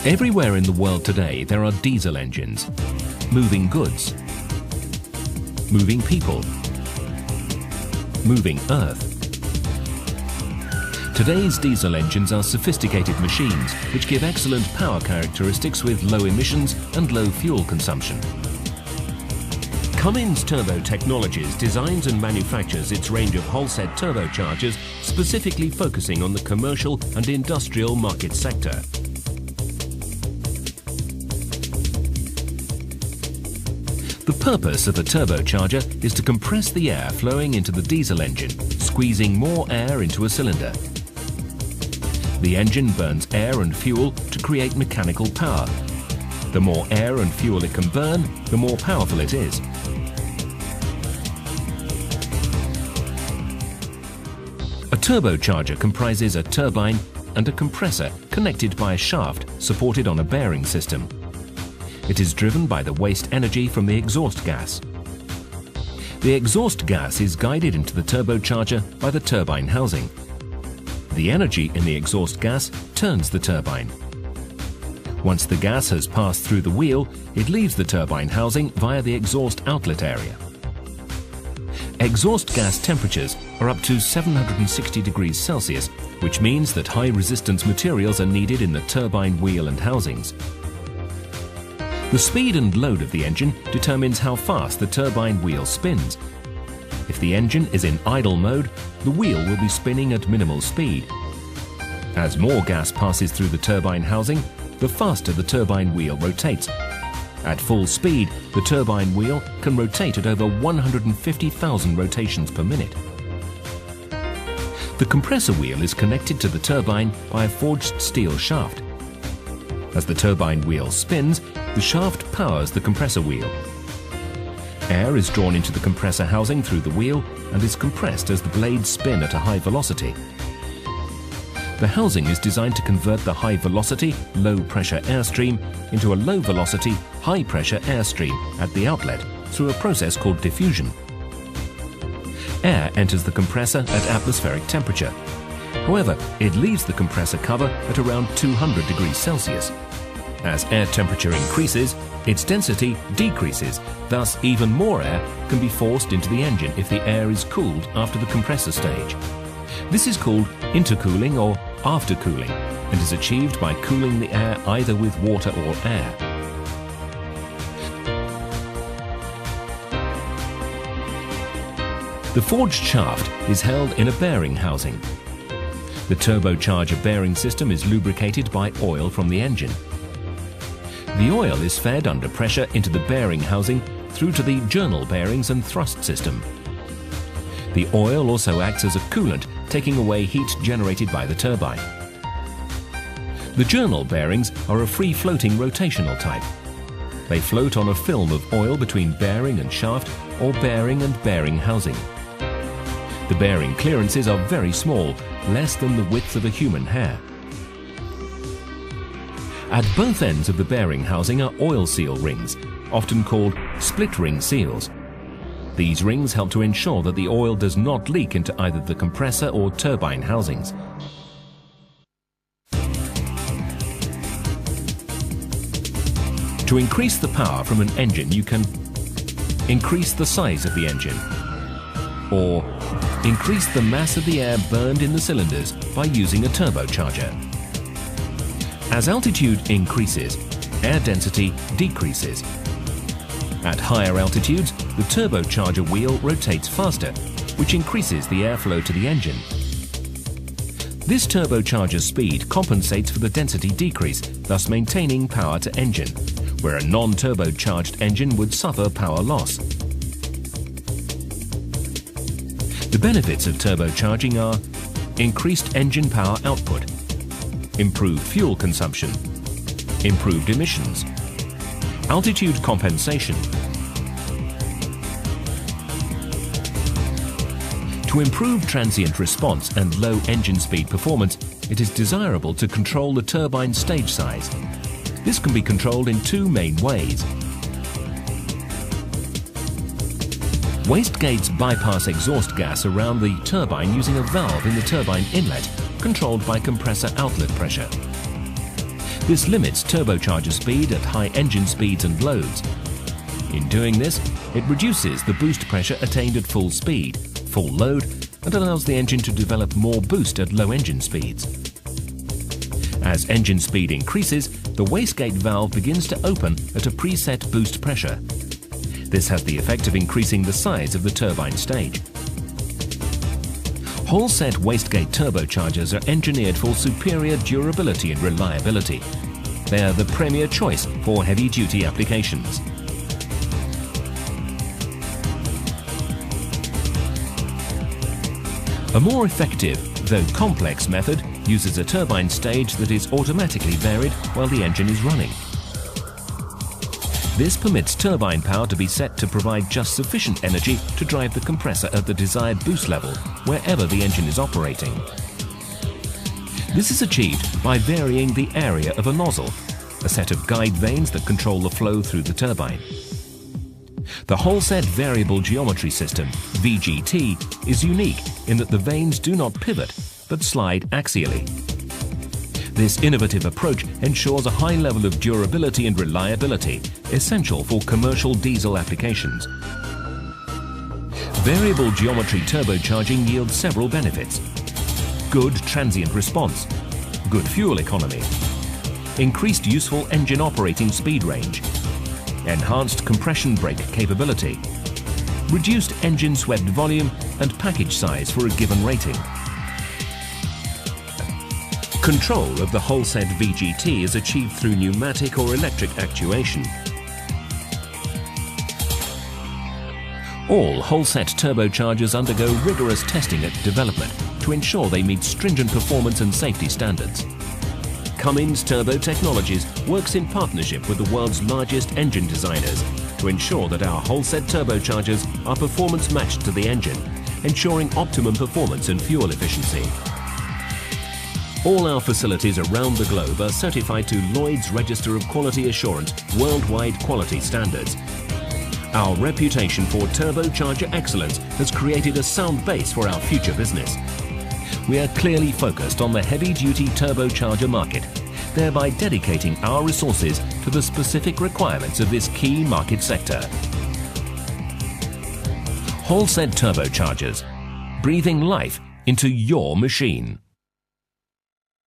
Everywhere in the world today there are diesel engines, moving goods, moving people, moving earth. Today's diesel engines are sophisticated machines which give excellent power characteristics with low emissions and low fuel consumption. Cummins Turbo Technologies designs and manufactures its range of Holset turbochargers specifically focusing on the commercial and industrial market sector. The purpose of a turbocharger is to compress the air flowing into the diesel engine, squeezing more air into a cylinder. The engine burns air and fuel to create mechanical power. The more air and fuel it can burn, the more powerful it is. A turbocharger comprises a turbine and a compressor connected by a shaft supported on a bearing system. It is driven by the waste energy from the exhaust gas. The exhaust gas is guided into the turbocharger by the turbine housing. The energy in the exhaust gas turns the turbine. Once the gas has passed through the wheel, it leaves the turbine housing via the exhaust outlet area. Exhaust gas temperatures are up to 760 degrees Celsius, which means that high resistance materials are needed in the turbine wheel and housings. The speed and load of the engine determines how fast the turbine wheel spins. If the engine is in idle mode, the wheel will be spinning at minimal speed. As more gas passes through the turbine housing, the faster the turbine wheel rotates. At full speed, the turbine wheel can rotate at over 150,000 rotations per minute. The compressor wheel is connected to the turbine by a forged steel shaft. As the turbine wheel spins, the shaft powers the compressor wheel. Air is drawn into the compressor housing through the wheel and is compressed as the blades spin at a high velocity. The housing is designed to convert the high-velocity, low-pressure airstream into a low-velocity, high-pressure airstream at the outlet through a process called diffusion. Air enters the compressor at atmospheric temperature. However, it leaves the compressor cover at around 200 degrees Celsius. As air temperature increases, its density decreases, thus even more air can be forced into the engine if the air is cooled after the compressor stage. This is called intercooling or aftercooling and is achieved by cooling the air either with water or air. The forged shaft is held in a bearing housing. The turbocharger bearing system is lubricated by oil from the engine. The oil is fed under pressure into the bearing housing through to the journal bearings and thrust system. The oil also acts as a coolant, taking away heat generated by the turbine. The journal bearings are a free-floating rotational type. They float on a film of oil between bearing and shaft or bearing and bearing housing. The bearing clearances are very small, less than the width of a human hair. At both ends of the bearing housing are oil seal rings, often called split ring seals. These rings help to ensure that the oil does not leak into either the compressor or turbine housings. To increase the power from an engine, you can increase the size of the engine or increase the mass of the air burned in the cylinders by using a turbocharger. As altitude increases, air density decreases. At higher altitudes, the turbocharger wheel rotates faster, which increases the airflow to the engine. This turbocharger speed compensates for the density decrease, thus maintaining power to engine, where a non-turbocharged engine would suffer power loss. The benefits of turbocharging are increased engine power output, improved fuel consumption, improved emissions, altitude compensation. To improve transient response and low engine speed performance, it is desirable to control the turbine stage size. This can be controlled in two main ways. Wastegates bypass exhaust gas around the turbine using a valve in the turbine inlet, controlled by compressor outlet pressure. This limits turbocharger speed at high engine speeds and loads. In doing this, it reduces the boost pressure attained at full speed, full load, and allows the engine to develop more boost at low engine speeds. As engine speed increases, the wastegate valve begins to open at a preset boost pressure. This has the effect of increasing the size of the turbine stage. Holset wastegate turbochargers are engineered for superior durability and reliability. They are the premier choice for heavy-duty applications. A more effective, though complex method uses a turbine stage that is automatically varied while the engine is running. This permits turbine power to be set to provide just sufficient energy to drive the compressor at the desired boost level wherever the engine is operating. This is achieved by varying the area of a nozzle, a set of guide vanes that control the flow through the turbine. The Holset Variable Geometry System, VGT, is unique in that the vanes do not pivot but slide axially. This innovative approach ensures a high level of durability and reliability, essential for commercial diesel applications. Variable geometry turbocharging yields several benefits: good transient response, good fuel economy, increased useful engine operating speed range, enhanced compression brake capability, reduced engine swept volume and package size for a given rating. Control of the Holset VGT is achieved through pneumatic or electric actuation. All Holset turbochargers undergo rigorous testing at development to ensure they meet stringent performance and safety standards. Cummins Turbo Technologies works in partnership with the world's largest engine designers to ensure that our Holset turbochargers are performance matched to the engine, ensuring optimum performance and fuel efficiency. All our facilities around the globe are certified to Lloyd's Register of Quality Assurance worldwide quality standards. Our reputation for turbocharger excellence has created a sound base for our future business. We are clearly focused on the heavy-duty turbocharger market, thereby dedicating our resources to the specific requirements of this key market sector. Holset turbochargers, breathing life into your machine.